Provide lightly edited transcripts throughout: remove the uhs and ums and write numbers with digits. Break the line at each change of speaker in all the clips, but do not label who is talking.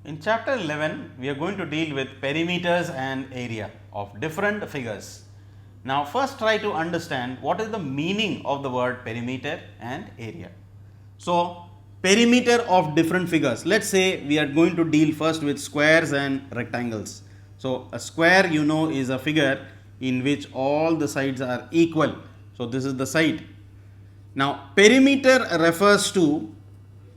In chapter 11, we are going to deal with perimeters and area of different figures. Now, first try to understand what is the meaning of the word perimeter and area. So, perimeter of different figures. Let us say we are going to deal first with squares and rectangles. So, a square you know is a figure in which all the sides are equal. So, this is the side. Now, perimeter refers to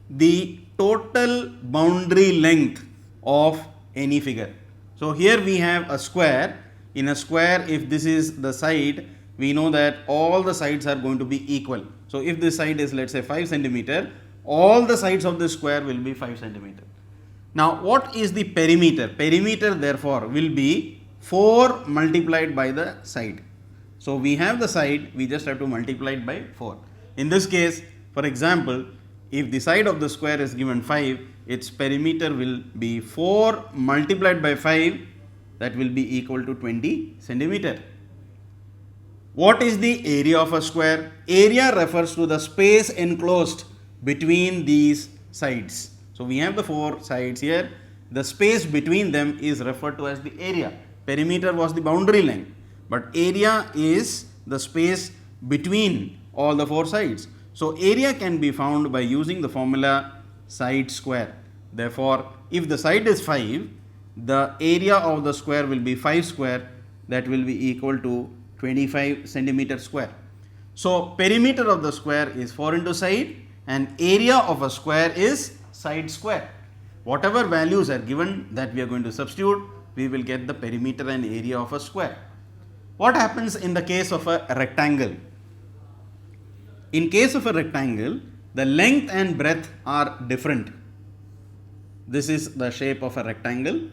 the total boundary length of any figure. So, here we have a square. In a square, if this is the side, we know that all the sides are going to be equal. So, if this side is, let us say, 5 centimeter, all the sides of the square will be 5 centimeter. Now, what is the perimeter? Perimeter therefore will be 4 multiplied by the side. So, we have the side, we just have to multiply it by 4. In this case, for example, if the side of the square is given 5, its perimeter will be 4 multiplied by 5, that will be equal to 20 centimeter. What is the area of a square? Area refers to the space enclosed between these sides. So, we have the 4 sides here, the space between them is referred to as the area. Perimeter was the boundary length, but area is the space between all the 4 sides. So, area can be found by using the formula side square. Therefore, if the side is 5, the area of the square will be 5 square, that will be equal to 25 centimeter square. So, perimeter of the square is 4 into side and area of a square is side square. Whatever values are given that we are going to substitute, we will get the perimeter and area of a square. What happens in the case of a rectangle? In case of a rectangle, the length and breadth are different. This is the shape of a rectangle.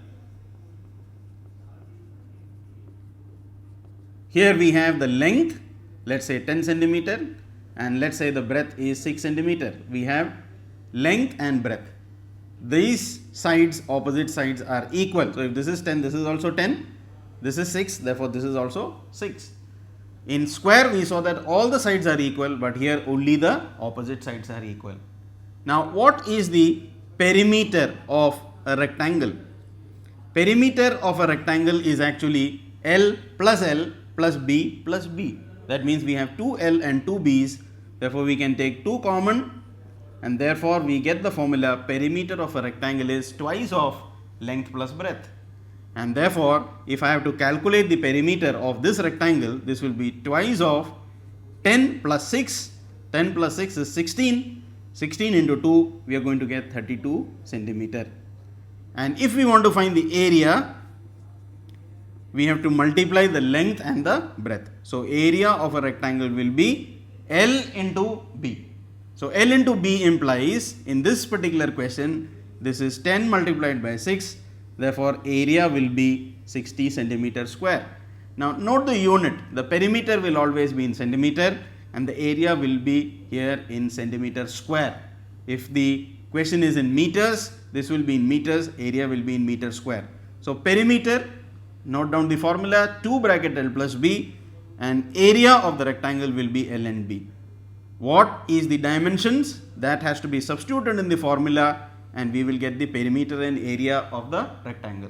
Here we have the length, let us say 10 centimeter, and let us say the breadth is 6 centimeter. We have length and breadth. These sides, opposite sides are equal. So, if this is 10, this is also 10, this is 6, therefore, this is also 6. In square, we saw that all the sides are equal, but here only the opposite sides are equal. Now, what is the perimeter of a rectangle? Perimeter of a rectangle is actually L plus B plus B. That means we have 2L and 2B's, therefore, we can take 2 common and therefore, we get the formula perimeter of a rectangle is twice of length plus breadth. And therefore, if I have to calculate the perimeter of this rectangle, this will be twice of 10 plus 6, 10 plus 6 is 16, 16 into 2, we are going to get 32 centimeter. And if we want to find the area, we have to multiply the length and the breadth. So, area of a rectangle will be L into B. So, L into B implies in this particular question, this is 10 multiplied by 6. Therefore, area will be 60 centimeter square. Now, note the unit, the perimeter will always be in centimeter and the area will be here in centimeter square. If the question is in meters, this will be in meters, area will be in meter square. So, perimeter, note down the formula 2 bracket L plus B and area of the rectangle will be L and B. What is the dimensions? That has to be substituted in the formula and we will get the perimeter and area of the rectangle.